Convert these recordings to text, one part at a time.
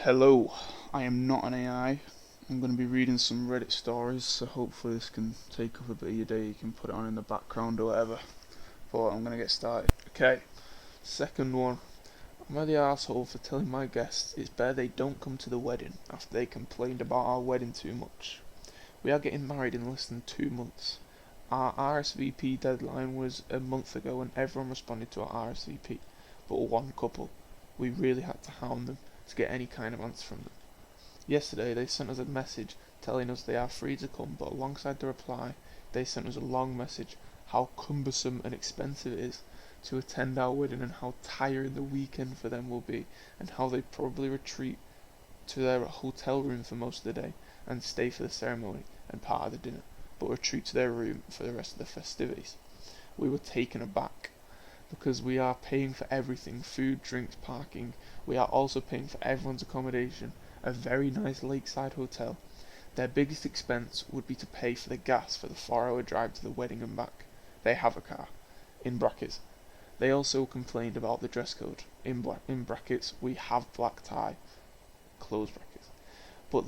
Hello, I am not an AI. I'm going to be reading some Reddit stories, so hopefully this can take up a bit of your day. You can put it on in the background or whatever. But I'm going to get started. Okay, second one. Am I the asshole for telling my guests it's better they don't come to the wedding after they complained about our wedding too much? We are getting married in less than 2 months. Our RSVP deadline was a month ago and everyone responded to our RSVP, but one couple. We really had to hound them to get any kind of answer from them. Yesterday they sent us a message telling us they are free to come, but alongside the reply they sent us a long message how cumbersome and expensive it is to attend our wedding and how tiring the weekend for them will be, and how they probably retreat to their hotel room for most of the day and stay for the ceremony and part of the dinner, but retreat to their room for the rest of the festivities. We were taken aback because we are paying for everything: food, drinks, parking. We are also paying for everyone's accommodation, a very nice lakeside hotel. Their biggest expense would be to pay for the gas for the 4-hour drive to the wedding and back. They have a car. In brackets. They also complained about the dress code. In brackets, we have black tie. Close brackets. But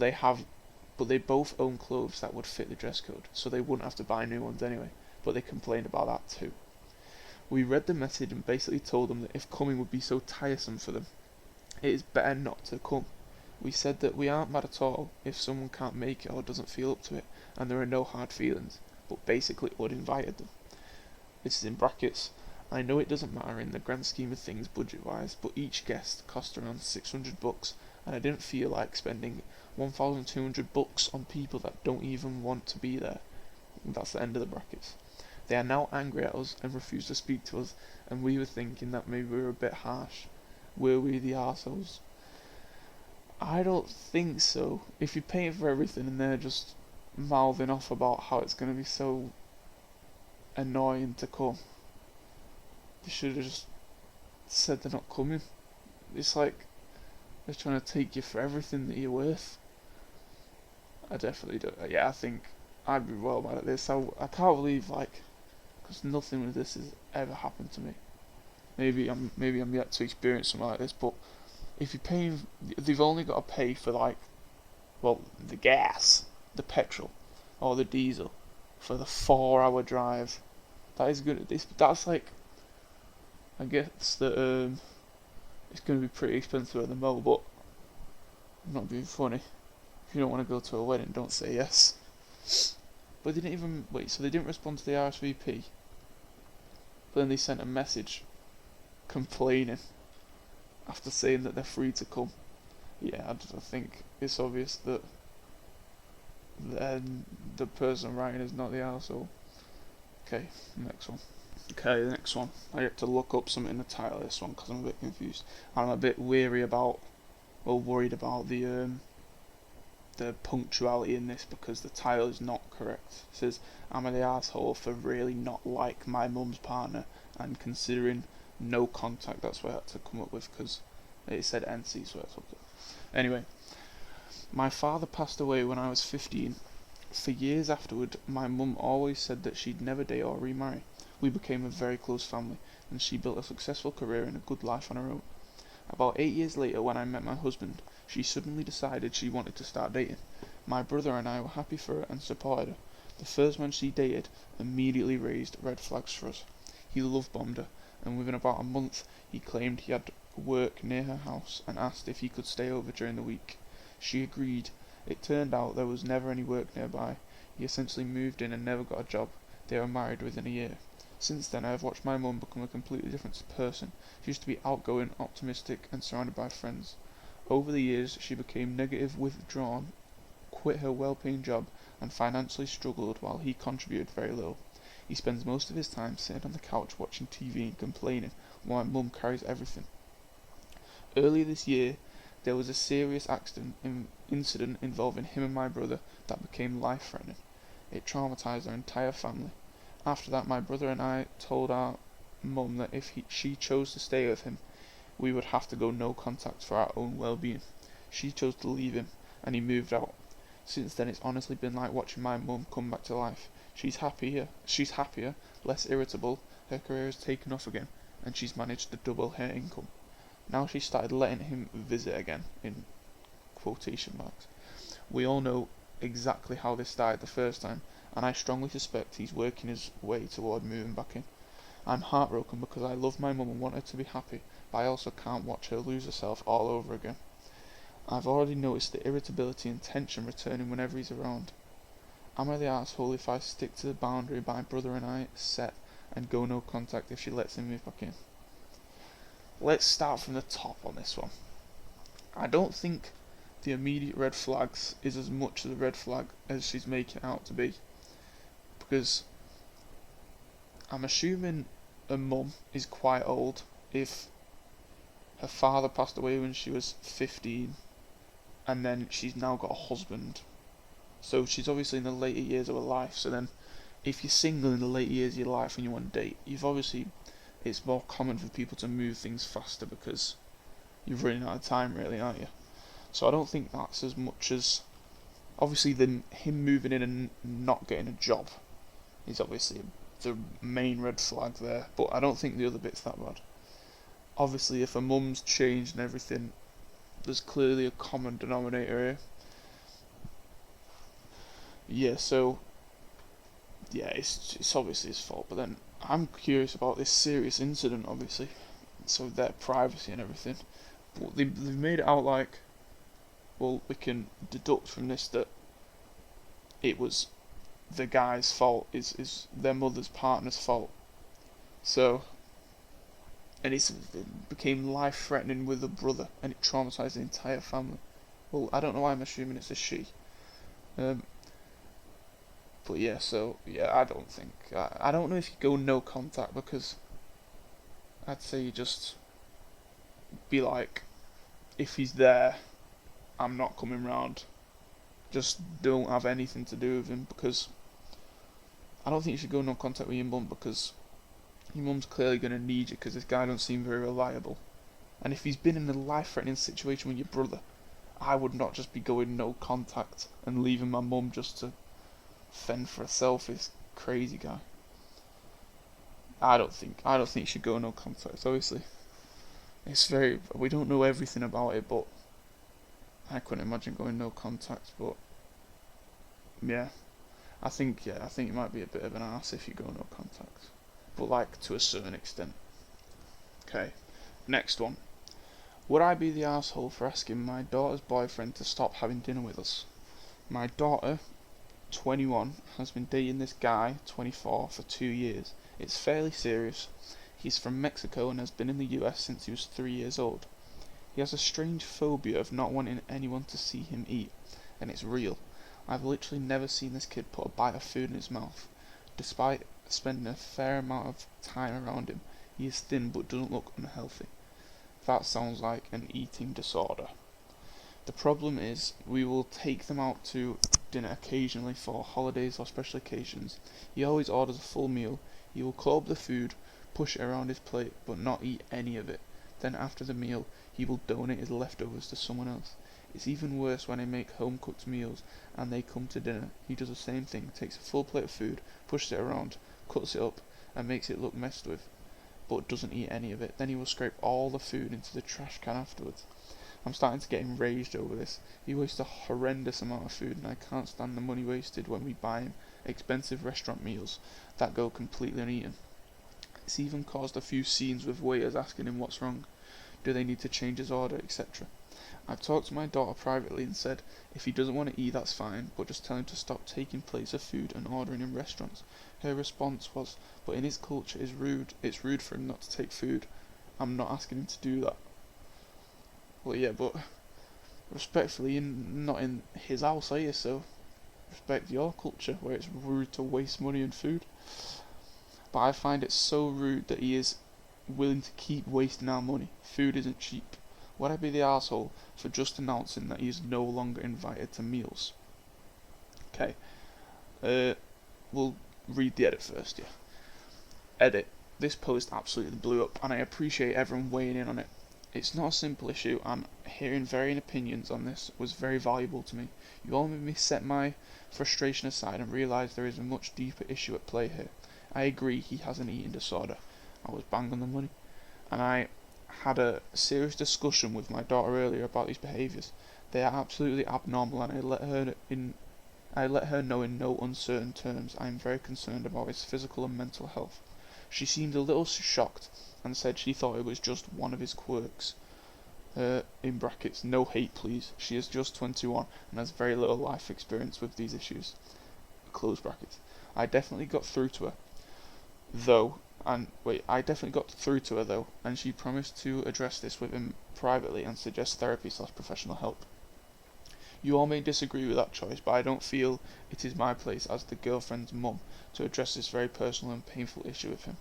they both own clothes that would fit the dress code, so they wouldn't have to buy new ones anyway. But they complained about that too. We read the message and basically told them that if coming would be so tiresome for them, it is better not to come. We said that we aren't mad at all if someone can't make it or doesn't feel up to it, and there are no hard feelings, but basically uninvited them. This is in brackets. I know it doesn't matter in the grand scheme of things budget-wise, but each guest cost around $600, and I didn't feel like spending $1,200 on people that don't even want to be there. That's the end of the brackets. They are now angry at us and refuse to speak to us, and we were thinking that maybe we were a bit harsh. Were we the arseholes? I don't think so. If you're paying for everything and they're just mouthing off about how it's going to be so annoying to come, they should have just said they're not coming. It's like they're trying to take you for everything that you're worth. I definitely do. Yeah, I think I'd be well mad at this. I can't believe, because nothing with this has ever happened to me. Maybe I'm yet to experience something like this, but if you're paying, they've only got to pay for the gas, the petrol, or the diesel for the 4-hour drive. That is good. That's like, I guess that it's going to be pretty expensive at the moment, but I'm not being funny. If you don't want to go to a wedding, don't say yes. But they didn't even wait. So they didn't respond to the RSVP, but then they sent a message complaining after saying that they're free to come. Yeah, I think it's obvious that the person writing is not the arsehole. Okay, next one. Okay, the next one. I had to look up something in the title of this one because I'm a bit confused. I'm a bit worried about the punctuality in this because the title is not correct. It says, "Am I the asshole for really not like my mum's partner and considering no contact?" That's what I had to come up with because it said NC, so I took it. Anyway, my father passed away when I was 15. For years afterward, my mum always said that she'd never date or remarry. We became a very close family, and she built a successful career and a good life on her own. About 8 years later, when I met my husband, she suddenly decided she wanted to start dating. My brother and I were happy for her and supported her. The first man she dated immediately raised red flags for us. He love bombed her, and within about a month he claimed he had work near her house and asked if he could stay over during the week. She agreed. It turned out there was never any work nearby. He essentially moved in and never got a job. They were married within a year. Since then I have watched my mum become a completely different person. She used to be outgoing, optimistic, and surrounded by friends. Over the years she became negative, withdrawn, quit her well-paying job, and financially struggled while he contributed very little. He spends most of his time sitting on the couch watching TV and complaining while my mum carries everything. Earlier this year there was a serious incident involving him and my brother that became life-threatening. It traumatized our entire family. After that, my brother and I told our mum that if she chose to stay with him, we would have to go no contact for our own well-being. She chose to leave him, and he moved out. Since then, it's honestly been like watching my mum come back to life. She's happier, less irritable, her career has taken off again, and she's managed to double her income. Now she's started letting him visit again, in quotation marks. We all know exactly how this started the first time, and I strongly suspect he's working his way toward moving back in. I'm heartbroken because I love my mum and want her to be happy, but I also can't watch her lose herself all over again. I've already noticed the irritability and tension returning whenever he's around. Am I the arsehole if I stick to the boundary my brother and I set and go no contact if she lets him move back in? Let's start from the top on this one. I don't think the immediate red flags is as much of a red flag as she's making it out to be, because I'm assuming her mum is quite old if her father passed away when she was 15 and then she's now got a husband. So she's obviously in the later years of her life. So then if you're single in the later years of your life and you want to date, it's more common for people to move things faster because you're running out of time, really, aren't you? So I don't think that's as much as, obviously, him moving in and not getting a job is obviously the main red flag there, but I don't think the other bit's that bad. Obviously, if her mum's changed and everything, there's clearly a common denominator here. Yeah, so yeah, it's obviously his fault, but then I'm curious about this serious incident, obviously, so their privacy and everything. But they've made it out like, well, we can deduct from this that it was the guy's fault, is their mother's partner's fault. So, and it became life-threatening with the brother, and it traumatised the entire family. Well, I don't know why I'm assuming it's a she. But yeah, so yeah, I don't think I don't know if you go no contact, because I'd say you just be like, if he's there, I'm not coming round. Just don't have anything to do with him, because I don't think you should go no contact with your mum, because your mum's clearly going to need you, because this guy don't seem very reliable. And if he's been in a life-threatening situation with your brother, I would not just be going no contact and leaving my mum just to fend for herself. This crazy guy. I don't think you should go no contact. Obviously, we don't know everything about it, but I couldn't imagine going no contact. But yeah, I think it might be a bit of an arse if you go no contact, but like to a certain extent. Okay, next one. Would I be the arsehole for asking my daughter's boyfriend to stop having dinner with us? My daughter, 21, has been dating this guy, 24, for 2 years. It's fairly serious. He's from Mexico and has been in the US since he was 3 years old. He has a strange phobia of not wanting anyone to see him eat, and it's real. I've literally never seen this kid put a bite of food in his mouth. Despite spending a fair amount of time around him, he is thin but doesn't look unhealthy. That sounds like an eating disorder. The problem is, we will take them out to dinner occasionally for holidays or special occasions. He always orders a full meal. He will club the food, push it around his plate, but not eat any of it. Then after the meal, he will donate his leftovers to someone else. It's even worse when I make home-cooked meals and they come to dinner. He does the same thing, takes a full plate of food, pushes it around, cuts it up, and makes it look messed with, but doesn't eat any of it. Then he will scrape all the food into the trash can afterwards. I'm starting to get enraged over this. He wastes a horrendous amount of food, and I can't stand the money wasted when we buy him expensive restaurant meals that go completely uneaten. It's even caused a few scenes with waiters asking him what's wrong, do they need to change his order, etc. I've talked to my daughter privately and said if he doesn't want to eat, that's fine, but just tell him to stop taking plates of food and ordering in restaurants. Her response was, but in his culture it's rude for him not to take food. I'm not asking him to do that. Well, yeah, but respectfully, you're not in his house, are you? So respect your culture, where it's rude to waste money on food. But I find it so rude that he is willing to keep wasting our money. Food isn't cheap. Would I be the arsehole for just announcing that he is no longer invited to meals? Okay, we'll read the edit first, yeah. Edit. This post absolutely blew up, and I appreciate everyone weighing in on it. It's not a simple issue, and hearing varying opinions on this was very valuable to me. You all made me set my frustration aside and realise there is a much deeper issue at play here. I agree he has an eating disorder. I was bang on the money. And I had a serious discussion with my daughter earlier about these behaviours. They are absolutely abnormal, and I let her know in no uncertain terms I am very concerned about his physical and mental health. She seemed a little shocked and said she thought it was just one of his quirks. In brackets, no hate please. She is just 21 and has very little life experience with these issues. Close brackets. I definitely got through to her, I definitely got through to her though, and she promised to address this with him privately and suggest therapy/professional help. You all may disagree with that choice, but I don't feel it is my place as the girlfriend's mum to address this very personal and painful issue with him.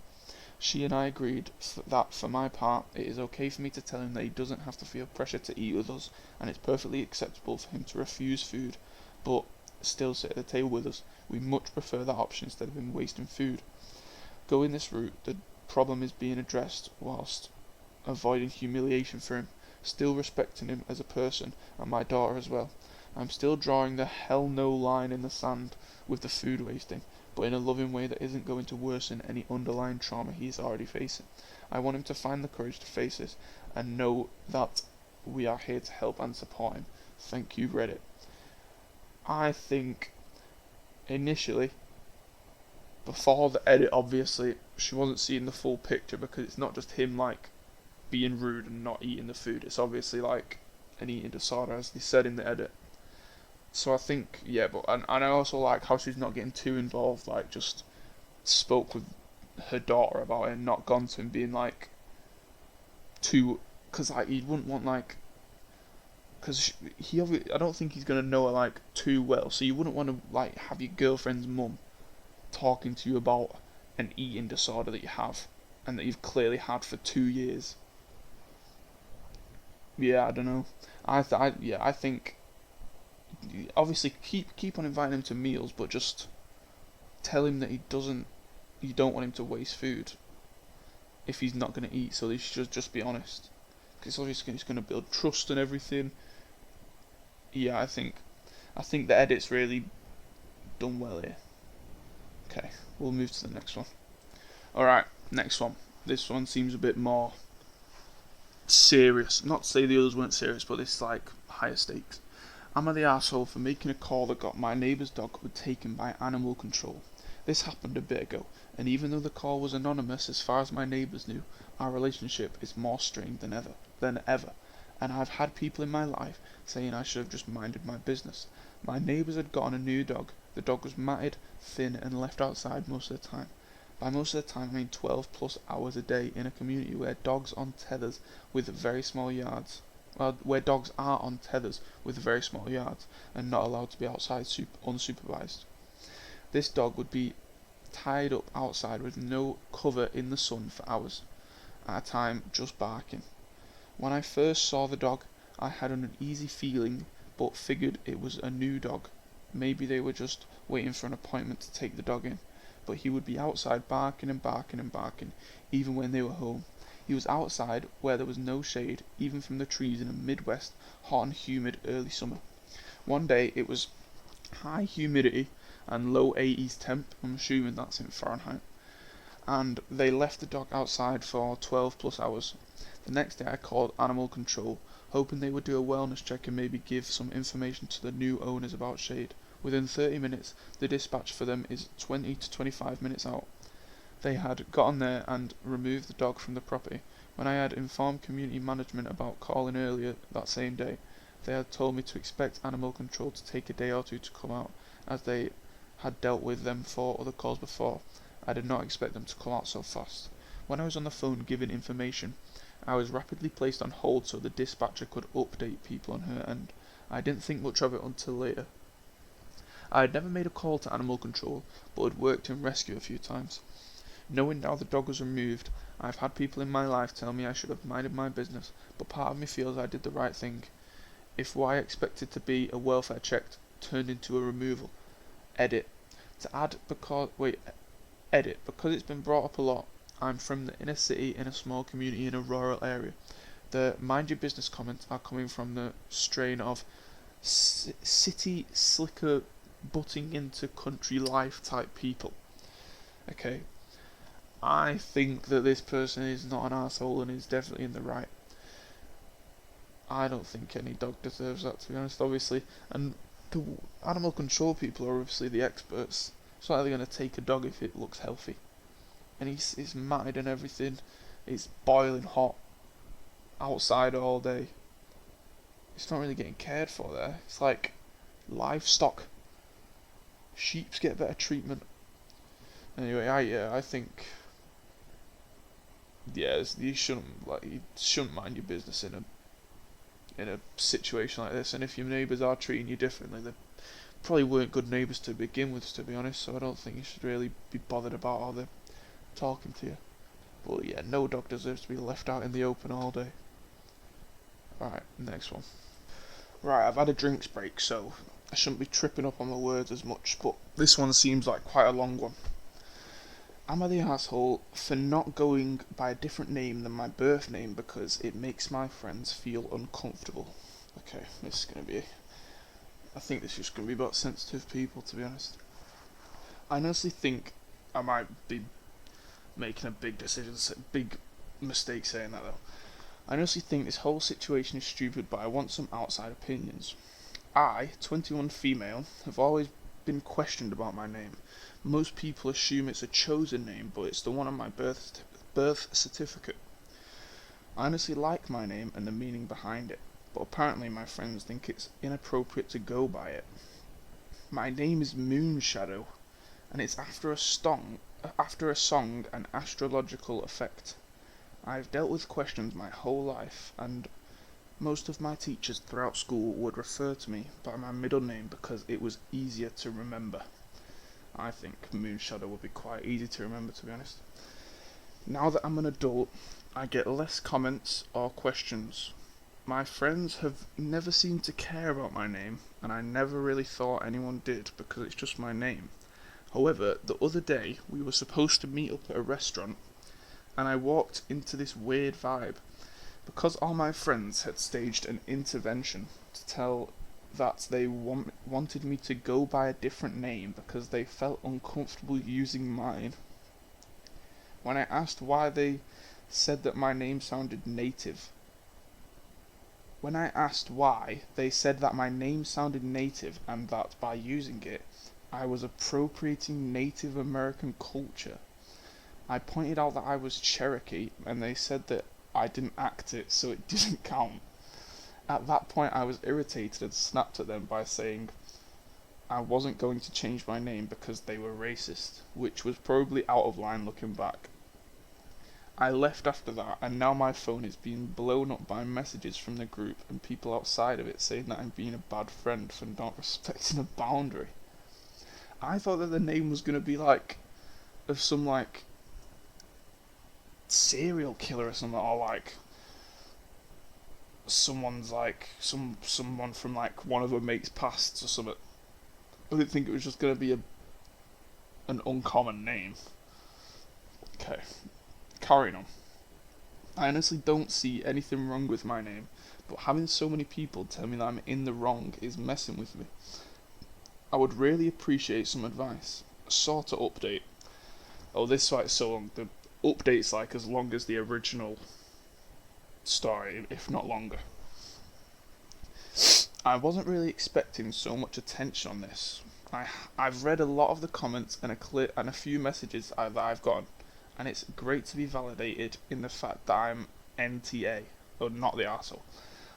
She and I agreed that for my part, it is okay for me to tell him that he doesn't have to feel pressure to eat with us, and it's perfectly acceptable for him to refuse food, but still sit at the table with us. We much prefer that option instead of him wasting food. Going this route, the problem is being addressed whilst avoiding humiliation for him, still respecting him as a person, and my daughter as well. I'm still drawing the hell no line in the sand with the food wasting, but in a loving way that isn't going to worsen any underlying trauma he's already facing. I want him to find the courage to face this, and know that we are here to help and support him. Thank you, Reddit. I think, initially, before the edit, obviously, she wasn't seeing the full picture, because it's not just him, like, being rude and not eating the food. It's obviously, like, an eating disorder, as they said in the edit. So I think, yeah, and I also like how she's not getting too involved, like, just spoke with her daughter about it and not gone to him being, like, too, because, like, he wouldn't want, like, because I don't think he's going to know her, like, too well, so you wouldn't want to, like, have your girlfriend's mum talking to you about an eating disorder that you have and that you've clearly had for 2 years. Yeah, I don't know. I think obviously keep on inviting him to meals, but just tell him that you don't want him to waste food if he's not going to eat. So they should just be honest, because obviously it's going to build trust and everything. Yeah, I think the edit's really done well here. Okay, we'll move to the next one. Alright, next one. This one seems a bit more serious. Not to say the others weren't serious, but it's like higher stakes. Am I the asshole for making a call that got my neighbour's dog taken by animal control? This happened a bit ago, and even though the call was anonymous as far as my neighbours knew, our relationship is more strained than ever, and I've had people in my life saying I should have just minded my business. My neighbours had gotten a new dog. The dog was matted, thin, and left outside most of the time. By most of the time, I mean 12 plus hours a day in a community where dogs on tethers with very small yards. Where dogs are on tethers with very small yards and not allowed to be outside unsupervised. This dog would be tied up outside with no cover in the sun for hours at a time, just barking. When I first saw the dog, I had an uneasy feeling, but figured it was a new dog. Maybe they were just waiting for an appointment to take the dog in, but he would be outside barking and barking and barking, even when they were home. He was outside where there was no shade, even from the trees in a Midwest, hot and humid early summer. One day it was high humidity and low 80s temp, I'm assuming that's in Fahrenheit, and they left the dog outside for 12 plus hours. The next day I called animal control, hoping they would do a wellness check and maybe give some information to the new owners about shade. Within 30 minutes, the dispatch for them is 20 to 25 minutes out. They had gotten there and removed the dog from the property. When I had informed community management about calling earlier that same day, they had told me to expect animal control to take a day or two to come out, as they had dealt with them 4 other calls before. I did not expect them to come out so fast. When I was on the phone giving information, I was rapidly placed on hold so the dispatcher could update people on her end. I didn't think much of it until later. I had never made a call to animal control, but had worked in rescue a few times. Knowing now the dog was removed, I've had people in my life tell me I should have minded my business, but part of me feels I did the right thing. If what I expected to be a welfare check turned into a removal. Edit. Because it's been brought up a lot, I'm from the inner city in a small community in a rural area. The mind your business comments are coming from the strain of city slicker butting into country life type people. Okay. I think that this person is not an asshole and is definitely in the right. I don't think any dog deserves that, to be honest, obviously. And the animal control people are obviously the experts. It's not like they're going to take a dog if it looks healthy. And he's matted and everything. It's boiling hot outside all day. It's not really getting cared for there. It's like livestock. Sheeps get better treatment. Anyway, I think you shouldn't mind your business in a situation like this. And if your neighbours are treating you differently, they probably weren't good neighbours to begin with, to be honest. So I don't think you should really be bothered about how they're talking to you. But yeah, no dog deserves to be left out in the open all day. Right, next one. Right, I've had a drinks break, so I shouldn't be tripping up on the words as much, but this one seems like quite a long one. Am I the asshole for not going by a different name than my birth name because it makes my friends feel uncomfortable? Okay, this is going to be... I think this is just going to be about sensitive people, to be honest. I honestly think I might be making a big mistake saying that, though. I honestly think this whole situation is stupid, but I want some outside opinions. I, 21 female, have always been questioned about my name. Most people assume it's a chosen name, but it's the one on my birth certificate. I honestly like my name and the meaning behind it, but apparently my friends think it's inappropriate to go by it. My name is Moonshadow, and it's after a song and astrological effect. I've dealt with questions my whole life, and most of my teachers throughout school would refer to me by my middle name because it was easier to remember. I think Moonshadow would be quite easy to remember, to be honest. Now that I'm an adult, I get less comments or questions. My friends have never seemed to care about my name, and I never really thought anyone did because it's just my name. However, the other day we were supposed to meet up at a restaurant, and I walked into this weird vibe. Because all my friends had staged an intervention to tell that they wanted me to go by a different name because they felt uncomfortable using mine. When I asked why, they said that my name sounded native. And that by using it, I was appropriating Native American culture. I pointed out that I was Cherokee, and they said that I didn't act it, so it didn't count. At that point I was irritated and snapped at them by saying I wasn't going to change my name because they were racist, which was probably out of line looking back. I left after that, and now my phone is being blown up by messages from the group and people outside of it saying that I'm being a bad friend for not respecting a boundary. I thought that the name was going to be like of some like serial killer or something, or like someone's like someone from like one of her mates' pasts or something. I didn't think it was just going to be an uncommon name. Okay, carrying on. I honestly don't see anything wrong with my name, but having so many people tell me that I'm in the wrong is messing with me. I would really appreciate some advice. A sort of update. Oh, this site's so long. The update's like as long as the original story, if not longer. I wasn't really expecting so much attention on this. I've read a lot of the comments and a few messages that I've gotten, and it's great to be validated in the fact that I'm NTA, or not the arsehole.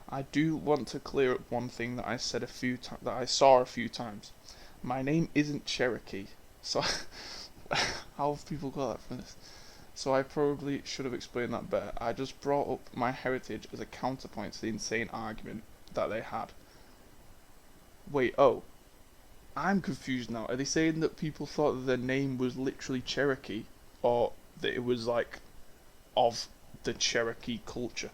I do want to clear up one thing that I said that I saw a few times. My name isn't Cherokee, so how have people got that from this? So I probably should have explained that better. I just brought up my heritage as a counterpoint to the insane argument that they had. Wait, oh. I'm confused now. Are they saying that people thought that their name was literally Cherokee, or that it was like of the Cherokee culture?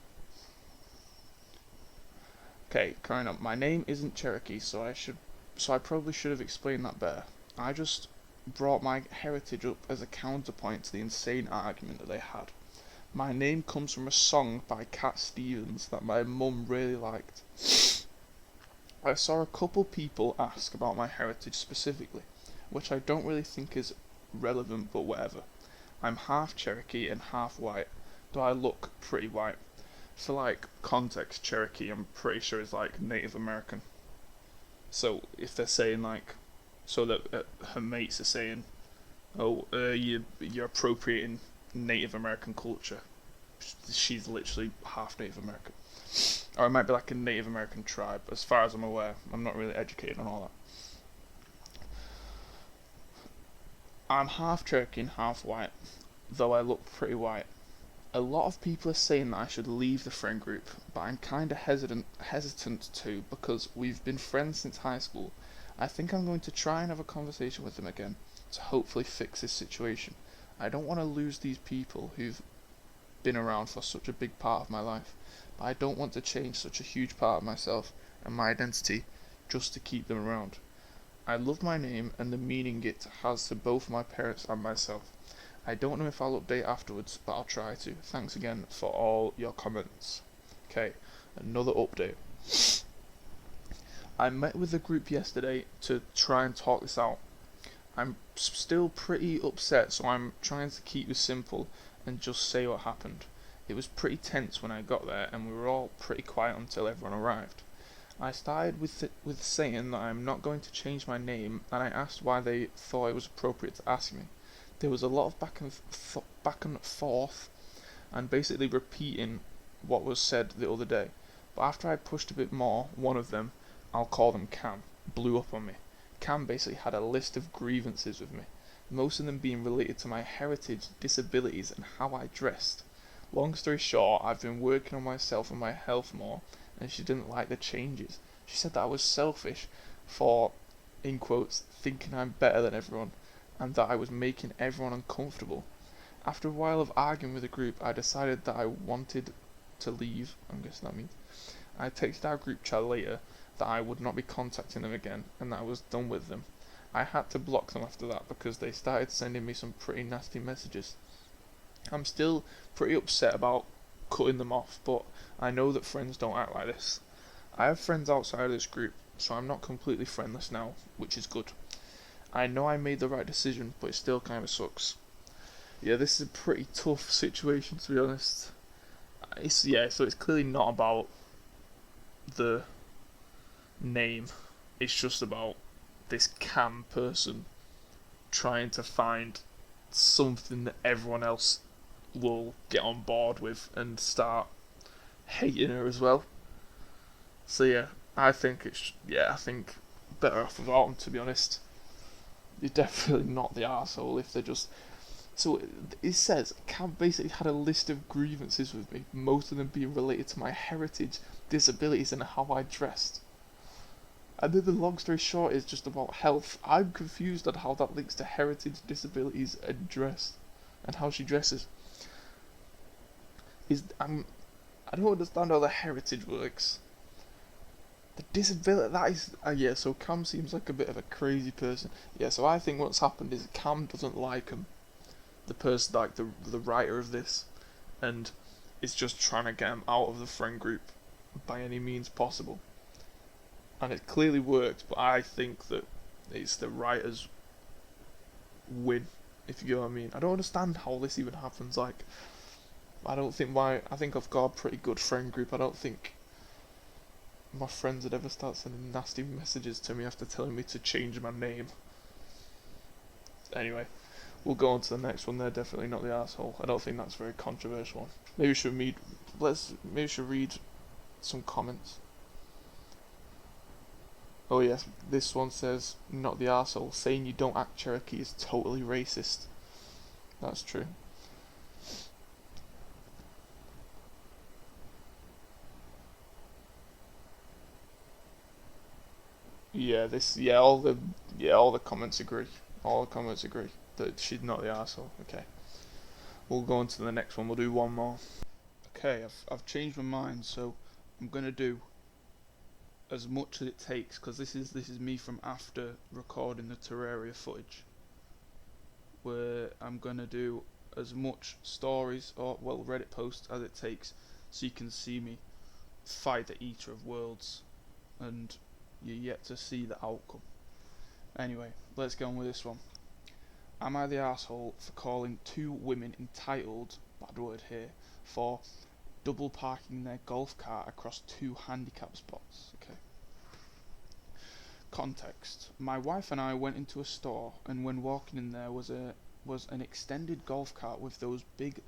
Okay, carrying on. My name isn't Cherokee, so I probably should have explained that better. I just brought my heritage up as a counterpoint to the insane argument that they had. My name comes from a song by Cat Stevens that my mum really liked. I saw a couple people ask about my heritage specifically, which I don't really think is relevant, but whatever. I'm half Cherokee and half white. Do I look pretty white? For like context, Cherokee I'm pretty sure is like Native American. So if they're saying like, so that her mates are saying, oh, you're appropriating Native American culture. She's literally half Native American, or it might be like a Native American tribe. As far as I'm aware, I'm not really educated on all that. I'm half Cherokee and half white, though I look pretty white. A lot of people are saying that I should leave the friend group, but I'm kinda hesitant to because we've been friends since high school. I think I'm going to try and have a conversation with them again to hopefully fix this situation. I don't want to lose these people who've been around for such a big part of my life, but I don't want to change such a huge part of myself and my identity just to keep them around. I love my name and the meaning it has to both my parents and myself. I don't know if I'll update afterwards, but I'll try to. Thanks again for all your comments. Okay, another update. I met with the group yesterday to try and talk this out. I'm still pretty upset, so I'm trying to keep this simple and just say what happened. It was pretty tense when I got there, and we were all pretty quiet until everyone arrived. I started with saying that I'm not going to change my name, and I asked why they thought it was appropriate to ask me. There was a lot of back and forth, and basically repeating what was said the other day. But after I pushed a bit more, one of them, I'll call them Cam, blew up on me. Cam basically had a list of grievances with me, most of them being related to my heritage, disabilities, and how I dressed. Long story short, I've been working on myself and my health more, and she didn't like the changes. She said that I was selfish for, in quotes, thinking I'm better than everyone, and that I was making everyone uncomfortable. After a while of arguing with the group, I decided that I wanted to leave. I'm guessing that means. I texted our group chat later that I would not be contacting them again, and that I was done with them. I had to block them after that because they started sending me some pretty nasty messages. I'm still pretty upset about cutting them off, but I know that friends don't act like this. I have friends outside of this group, so I'm not completely friendless now, which is good. I know I made the right decision, but it still kind of sucks. Yeah, this is a pretty tough situation, to be honest. So it's clearly not about the name. It's just about this Cam person trying to find something that everyone else will get on board with and start hating her as well. So yeah, I think better off without them, to be honest. You're definitely not the arsehole if they're just. So it says Cam basically had a list of grievances with me, most of them being related to my heritage, disabilities, and how I dressed. And then the long story short is just about health. I'm confused on how that links to heritage, disabilities, and dress, and how she dresses. I don't understand how the heritage works. The disability, that is, yeah, so Cam seems like a bit of a crazy person. Yeah, so I think what's happened is Cam doesn't like him, the person, like the writer of this, and is just trying to get him out of the friend group by any means possible. And it clearly worked, but I think that it's the writer's win, if you know what I mean. I don't understand how this even happens, like, I think I've got a pretty good friend group. I don't think my friends would ever start sending nasty messages to me after telling me to change my name. Anyway, we'll go on to the next one. They're definitely not the asshole. I don't think that's a very controversial one. Maybe we should read some comments. Oh yes, this one says, not the arsehole, saying you don't act Cherokee is totally racist. That's true. All the comments agree. All the comments agree that she's not the arsehole. Okay. We'll go on to the next one. We'll do one more. Okay, I've changed my mind, so I'm gonna do as much as it takes, because this is me from after recording the Terraria footage, where I'm gonna do as much stories or Reddit posts as it takes, so you can see me fight the Eater of Worlds, and you're yet to see the outcome. Anyway, let's get on with this one. Am I the asshole for calling two women entitled, bad word here, for double parking their golf cart across two handicap spots? Okay. Context. My wife and I went into a store, and when walking in there was an extended golf cart with those big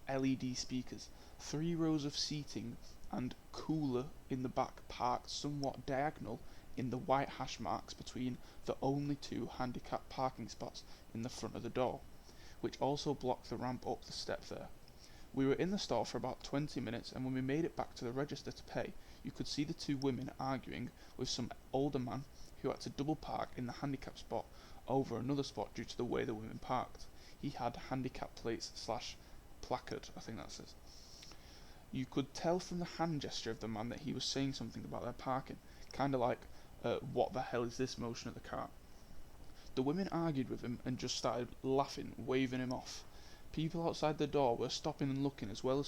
LED speakers, 3 rows of seating, and cooler in the back parked somewhat diagonal in the white hash marks between the only two handicap parking spots in the front of the door, which also blocked the ramp up the step there. We were in the store for about 20 minutes, and when we made it back to the register to pay, you could see the two women arguing with some older man who had to double park in the handicap spot over another spot due to the way the women parked. He had handicap plates slash placard, I think that says. You could tell from the hand gesture of the man that he was saying something about their parking, kinda like, what the hell is this motion at the car? The women argued with him and just started laughing, waving him off. People outside the door were stopping and looking, as well as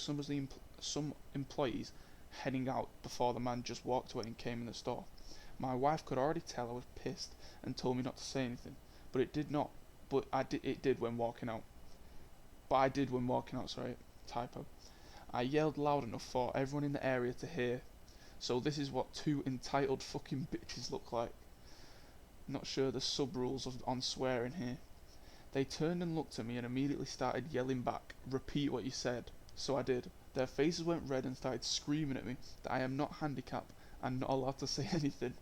some employees heading out before the man just walked away and came in the store. My wife could already tell I was pissed and told me not to say anything, but it did not. But it did when walking out. But I did when walking out. Sorry, typo. I yelled loud enough for everyone in the area to hear. So this is what two entitled fucking bitches look like. Not sure the sub rules on swearing here. They turned and looked at me and immediately started yelling back, "Repeat what you said." So I did. Their faces went red and started screaming at me that I am not handicapped and not allowed to say anything.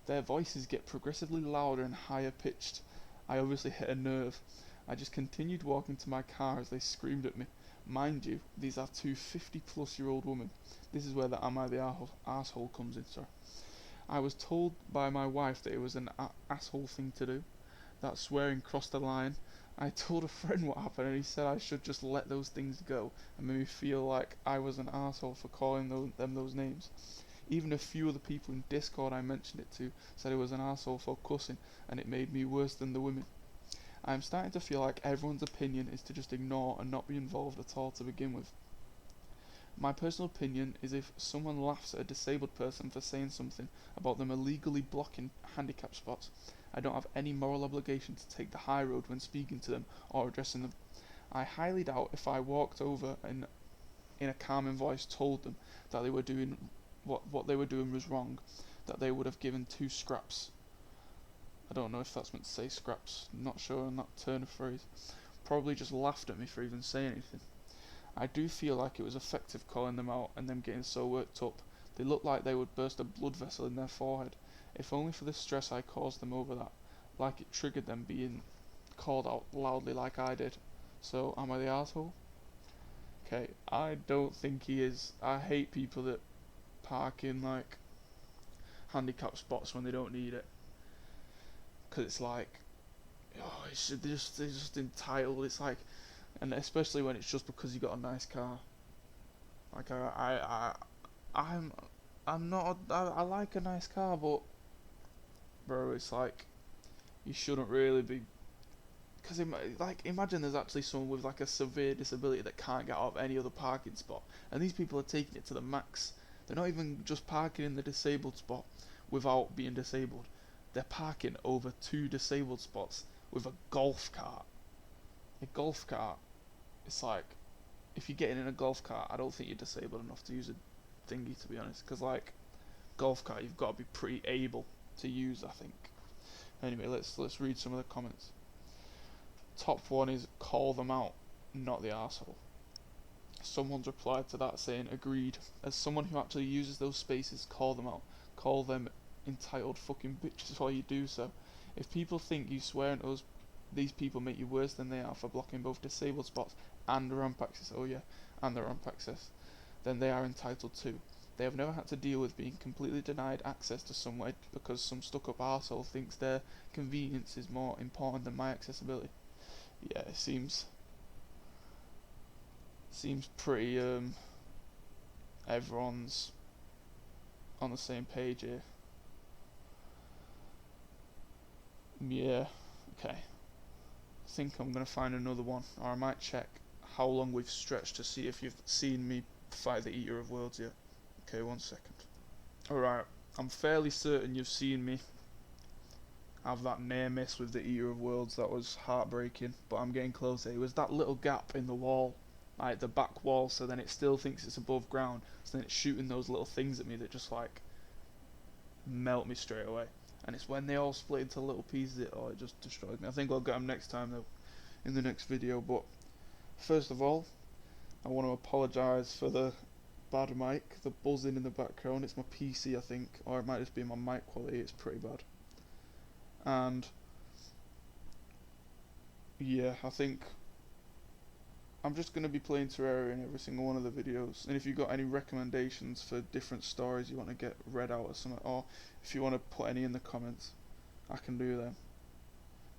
Their voices get progressively louder and higher pitched. I obviously hit a nerve. I just continued walking to my car as they screamed at me. Mind you, these are two 50-plus-year-old women. This is where the am I the asshole comes in, sorry. I was told by my wife that it was an asshole thing to do, that swearing crossed the line. I told a friend what happened and he said I should just let those things go and made me feel like I was an asshole for calling them those names. Even a few of the people in Discord I mentioned it to said I was an asshole for cussing, and it made me worse than the women. I am starting to feel like everyone's opinion is to just ignore and not be involved at all to begin with. My personal opinion is if someone laughs at a disabled person for saying something about them illegally blocking handicap spots, I don't have any moral obligation to take the high road when speaking to them or addressing them. I highly doubt if I walked over and in a calming voice told them that they were doing what they were doing was wrong, that they would have given two scraps. I don't know if that's meant to say scraps, not sure on that turn of phrase. Probably just laughed at me for even saying anything. I do feel like it was effective calling them out and them getting so worked up. They looked like they would burst a blood vessel in their forehead, if only for the stress I caused them over that, like it triggered them being called out loudly like I did. So, am I the asshole? Okay, I don't think he is. I hate people that park in like handicap spots when they don't need it, because it's like, oh, they're just entitled. It's like, and especially when it's just because you got a nice car. Like I'm not. I like a nice car, but bro, it's like you shouldn't really be. Because like imagine there's actually someone with like a severe disability that can't get out of any other parking spot, and these people are taking it to the max. They're not even just parking in the disabled spot without being disabled. They're parking over two disabled spots with a golf cart. A golf cart. It's like, if you're getting in a golf cart, I don't think you're disabled enough to use a thingy, to be honest. Because like, golf cart, you've got to be pretty able to use, I think. Anyway, let's read some of the comments. Top one is call them out, not the arsehole. Someone's replied to that saying, agreed. As someone who actually uses those spaces, call them out. Call them entitled fucking bitches while you do so. If people think you swearing at us, these people make you worse than they are for blocking both disabled spots and ramp access, oh yeah, and the ramp access, then they are entitled too. They have never had to deal with being completely denied access to somewhere because some stuck-up arsehole thinks their convenience is more important than my accessibility. Yeah, it seems pretty everyone's on the same page here. Yeah, okay. I think I'm gonna find another one, or I might check how long we've stretched to see if you've seen me fight the Eater of Worlds yet. Okay, 1 second. Alright, I'm fairly certain you've seen me have that near miss with the Eater of Worlds. That was heartbreaking, but I'm getting closer. It was that little gap in the wall, like the back wall, so then it still thinks it's above ground, so then it's shooting those little things at me that just like melt me straight away. And it's when they all split into little pieces, it just destroys me. I think I'll get them next time though, in the next video. But first of all, I want to apologise for the bad mic, the buzzing in the background. It's my PC, I think, or it might just be my mic quality. It's pretty bad. And yeah, I think I'm just going to be playing Terraria in every single one of the videos. And if you've got any recommendations for different stories you want to get read out or something, or if you want to put any in the comments, I can do them.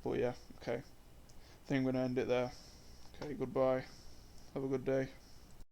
But yeah, okay. I think I'm going to end it there. Okay, goodbye. Have a good day.